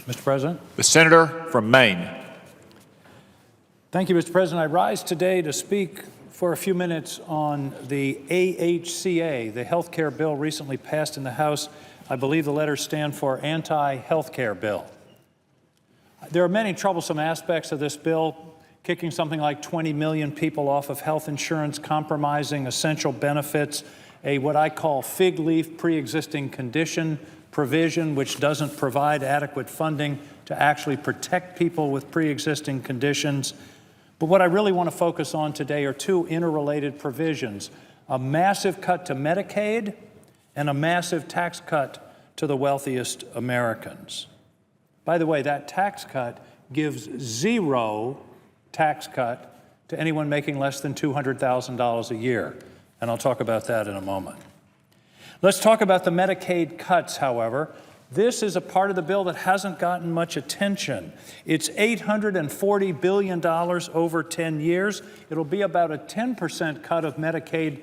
Mr. President. The senator from Maine. Thank you, Mr. President. I rise today to speak for a few minutes on the AHCA, the health care bill recently passed in the House. I believe the letters stand for Anti-Health Care Bill. There are many troublesome aspects of this bill, kicking something like 20 million people off of health insurance, compromising essential benefits, what I call fig leaf pre-existing condition provision, which doesn't provide adequate funding to actually protect people with pre-existing conditions. But what I really want to focus on today are two interrelated provisions: a massive cut to Medicaid and a massive tax cut to the wealthiest Americans. By the way, that tax cut gives zero tax cut to anyone making less than $200,000 a year, and I'll talk about that in a moment. Let's talk about the Medicaid cuts, however. This is a part of the bill that hasn't gotten much attention. It's $840 billion over 10 years. It'll be about a 10% cut of Medicaid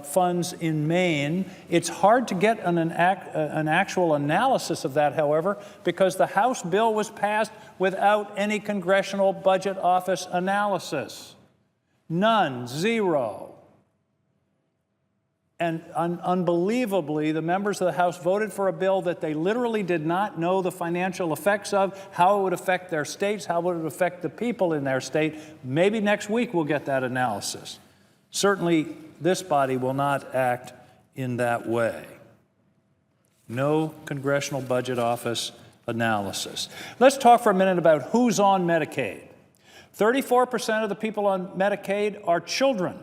funds in Maine. It's hard to get an actual analysis of that, however, because the House bill was passed without any Congressional Budget Office analysis. None, zero. And unbelievably, the members of the House voted for a bill that they literally did not know the financial effects of, how it would affect their states, how it would affect the people in their state. Maybe next week we'll get that analysis. Certainly, this body will not act in that way. No Congressional Budget Office analysis. Let's talk for a minute about who's on Medicaid. 34% of the people on Medicaid are children.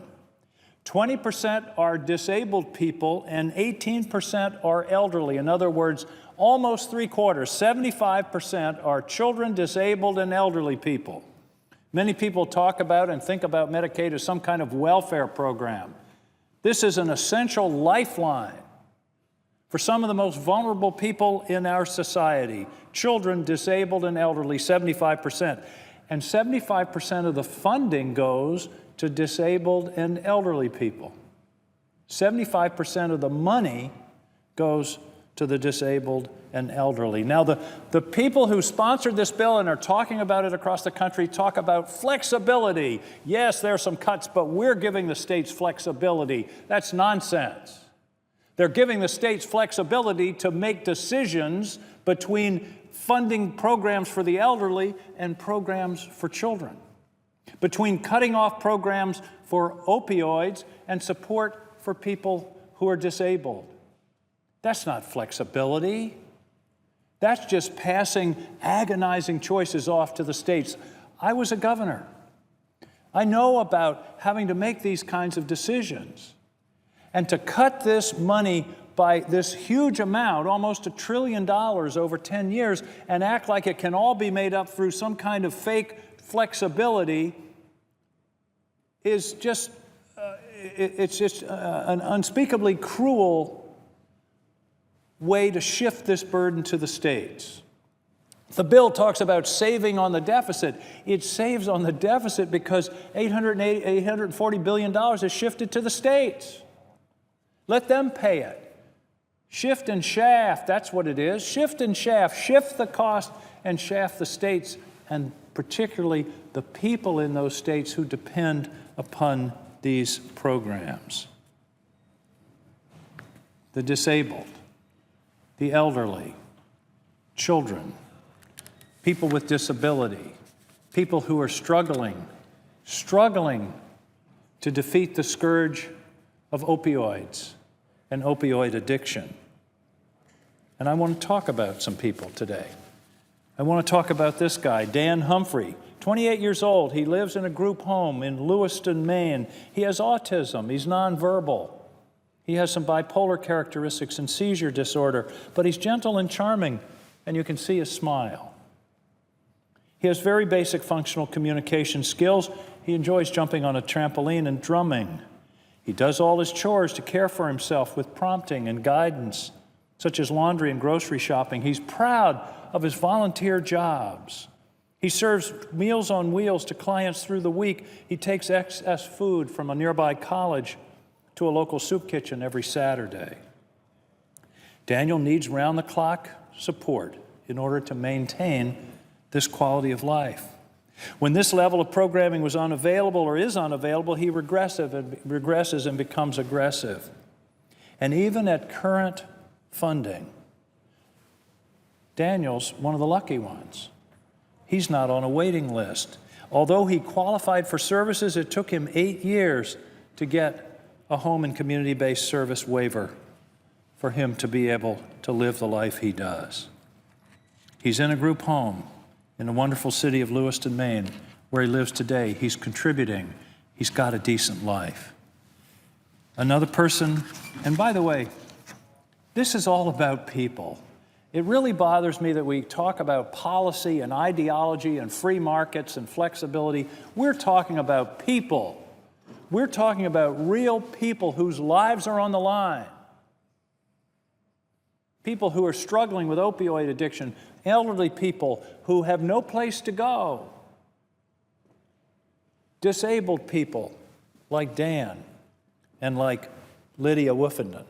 20% are disabled people, and 18% are elderly. In other words, almost three-quarters, 75% are children, disabled, and elderly people. Many people talk about and think about Medicaid as some kind of welfare program. This is an essential lifeline for some of the most vulnerable people in our society: children, disabled, and elderly, 75%. And 75% of the funding goes to disabled and elderly people. 75% of the money goes to the disabled and elderly. Now, the people who sponsored this bill and are talking about it across the country talk about flexibility. Yes, there are some cuts, but we're giving the states flexibility. That's nonsense. They're giving the states flexibility to make decisions between funding programs for the elderly and programs for children, between cutting off programs for opioids and support for people who are disabled. That's not flexibility. That's just passing agonizing choices off to the states. I was a governor. I know about having to make these kinds of decisions. And to cut this money by this huge amount, almost $1 trillion over 10 years, and act like it can all be made up through some kind of fake flexibility is just, an unspeakably cruel way to shift this burden to the states. The bill talks about saving on the deficit. It saves on the deficit because $840 billion is shifted to the states. Let them pay it. Shift and shaft, that's what it is. Shift and shaft. Shift the cost and shaft the states, and particularly the people in those states who depend upon these programs. The disabled, the elderly, children, people with disability, people who are struggling to defeat the scourge of opioids and opioid addiction. And I want to talk about some people today. I want to talk about this guy, Dan Humphrey, 28 years old. He lives in a group home in Lewiston, Maine. He has autism. He's nonverbal. He has some bipolar characteristics and seizure disorder, but he's gentle and charming, and you can see his smile. He has very basic functional communication skills. He enjoys jumping on a trampoline and drumming. He does all his chores to care for himself with prompting and guidance, such as laundry and grocery shopping. He's proud of his volunteer jobs. He serves Meals on Wheels to clients through the week. He takes excess food from a nearby college to a local soup kitchen every Saturday. Daniel needs round-the-clock support in order to maintain this quality of life. When this level of programming was unavailable or is unavailable, he regresses and becomes aggressive. And even at current funding, Daniel's one of the lucky ones. He's not on a waiting list. Although he qualified for services, it took him 8 years to get a home and community-based service waiver for him to be able to live the life he does. He's in a group home in the wonderful city of Lewiston, Maine, where he lives today. He's contributing. He's got a decent life. Another person, and by the way, this is all about people. It really bothers me that we talk about policy and ideology and free markets and flexibility. We're talking about people. We're talking about real people whose lives are on the line. People who are struggling with opioid addiction, elderly people who have no place to go, disabled people like Dan and like Lydia Woofenden.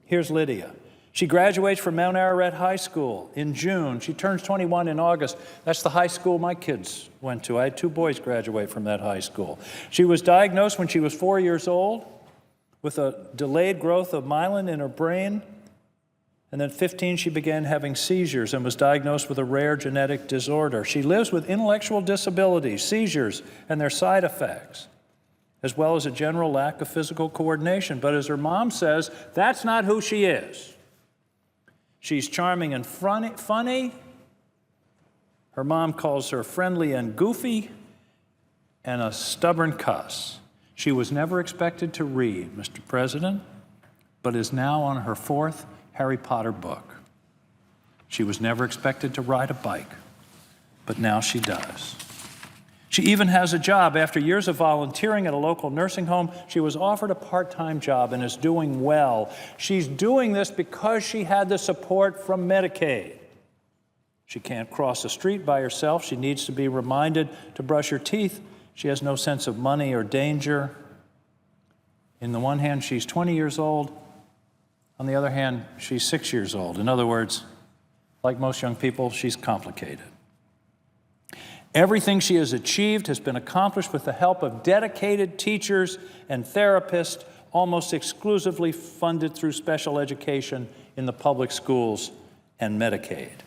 Here's Lydia. She graduates from Mount Ararat High School in June. She turns 21 in August. That's the high school my kids went to. I had 2 boys graduate from that high school. She was diagnosed when she was 4 years old with a delayed growth of myelin in her brain. And then at 15, she began having seizures and was diagnosed with a rare genetic disorder. She lives with intellectual disabilities, seizures, and their side effects, as well as a general lack of physical coordination. But as her mom says, that's not who she is. She's charming and funny. Her mom calls her friendly and goofy, and a stubborn cuss. She was never expected to read, Mr. President, but is now on her 4th Harry Potter book. She was never expected to ride a bike, but now she does. She even has a job. After years of volunteering at a local nursing home, she was offered a part-time job and is doing well. She's doing this because she had the support from Medicaid. She can't cross the street by herself. She needs to be reminded to brush her teeth. She has no sense of money or danger. On the one hand, she's 20 years old. On the other hand, she's 6 years old. In other words, like most young people, she's complicated. Everything she has achieved has been accomplished with the help of dedicated teachers and therapists, almost exclusively funded through special education in the public schools and Medicaid.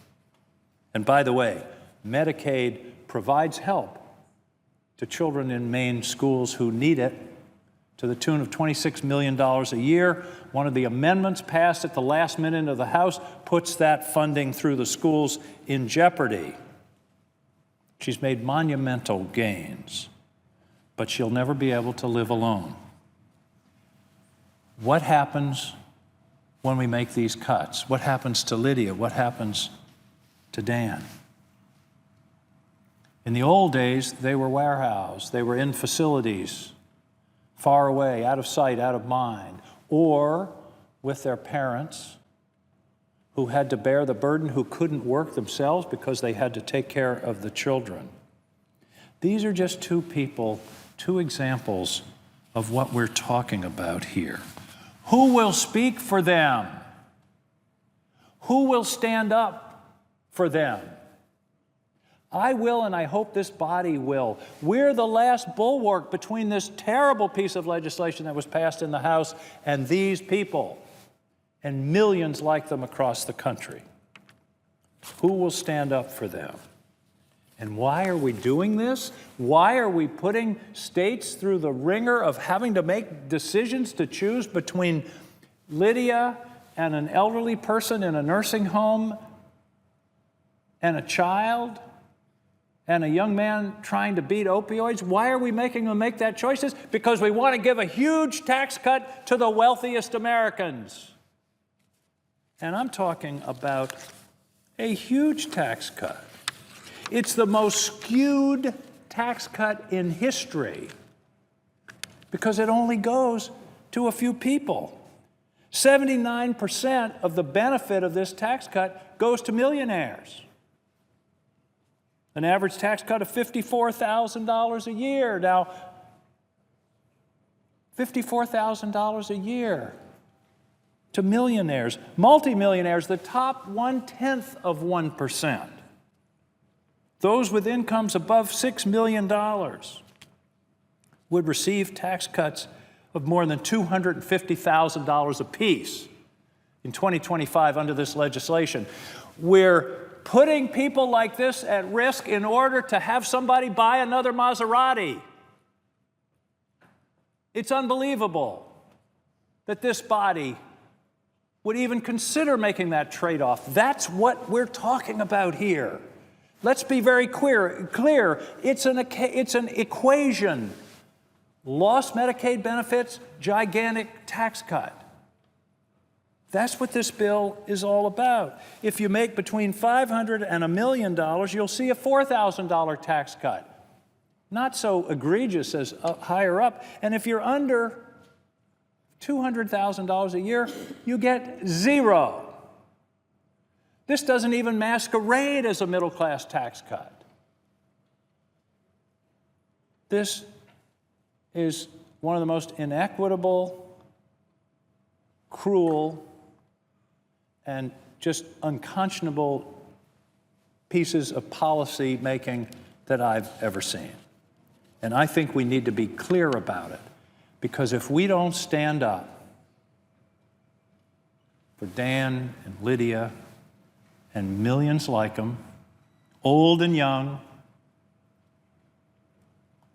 And by the way, Medicaid provides help to children in Maine schools who need it to the tune of $26 million a year. One of the amendments passed at the last minute of the House puts that funding through the schools in jeopardy. She's made monumental gains, but she'll never be able to live alone. What happens when we make these cuts? What happens to Lydia? What happens to Dan? In the old days, they were warehoused. They were in facilities, far away, out of sight, out of mind, or with their parents who had to bear the burden, who couldn't work themselves because they had to take care of the children. These are just 2 people, 2 examples of what we're talking about here. Who will speak for them? Who will stand up for them? I will, and I hope this body will. We're the last bulwark between this terrible piece of legislation that was passed in the House and these people, and millions like them across the country. Who will stand up for them? And why are we doing this? Why are we putting states through the ringer of having to make decisions to choose between Lydia and an elderly person in a nursing home and a child and a young man trying to beat opioids? Why are we making them make that choices? Because we want to give a huge tax cut to the wealthiest Americans. And I'm talking about a huge tax cut. It's the most skewed tax cut in history because it only goes to a few people. 79% of the benefit of this tax cut goes to millionaires. An average tax cut of $54,000 a year. Now, $54,000 a year. to millionaires, multimillionaires, the top 1/10 of 1%. Those with incomes above $6 million would receive tax cuts of more than $250,000 apiece in 2025 under this legislation. We're putting people like this at risk in order to have somebody buy another Maserati. It's unbelievable that this body would even consider making that trade-off. That's what we're talking about here. Let's be very clear. It's an equation. Lost Medicaid benefits, gigantic tax cut. That's what this bill is all about. If you make between $500 and $1 million, you'll see a $4,000 tax cut. Not so egregious as higher up. And if you're under $200,000 a year, you get zero. This doesn't even masquerade as a middle-class tax cut. This is one of the most inequitable, cruel, and just unconscionable pieces of policy making that I've ever seen. And I think we need to be clear about it, because if we don't stand up for Dan and Lydia and millions like them, old and young,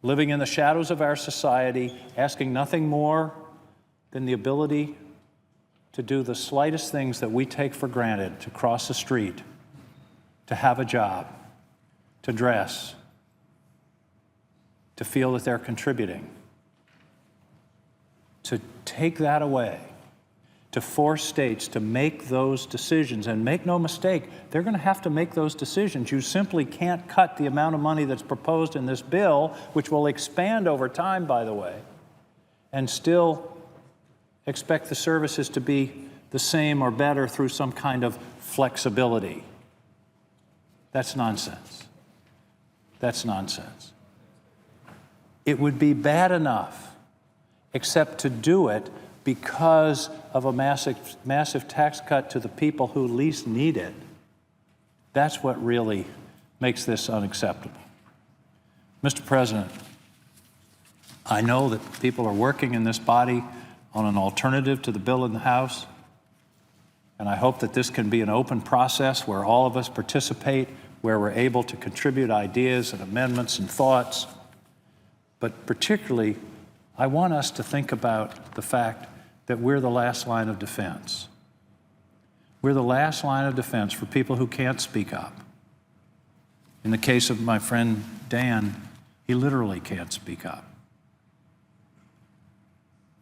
living in the shadows of our society, asking nothing more than the ability to do the slightest things that we take for granted, to cross the street, to have a job, to dress, to feel that they're contributing. To take that away, to force states to make those decisions, and make no mistake, they're going to have to make those decisions. You simply can't cut the amount of money that's proposed in this bill, which will expand over time, by the way, and still expect the services to be the same or better through some kind of flexibility. That's nonsense. That's nonsense. It would be bad enough, except to do it because of a massive tax cut to the people who least need it. That's what really makes this unacceptable. Mr. President, I know that people are working in this body on an alternative to the bill in the House, and I hope that this can be an open process where all of us participate, where we're able to contribute ideas and amendments and thoughts. But particularly, I want us to think about the fact that we're the last line of defense. We're the last line of defense for people who can't speak up. In the case of my friend Dan, he literally can't speak up.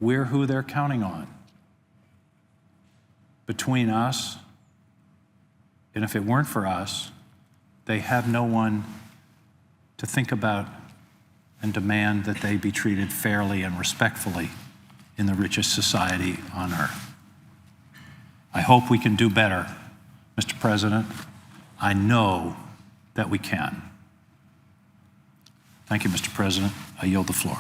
We're who they're counting on. Between us, and if it weren't for us, they have no one to think about and demand that they be treated fairly and respectfully in the richest society on earth. I hope we can do better, Mr. President. I know that we can. Thank you, Mr. President. I yield the floor.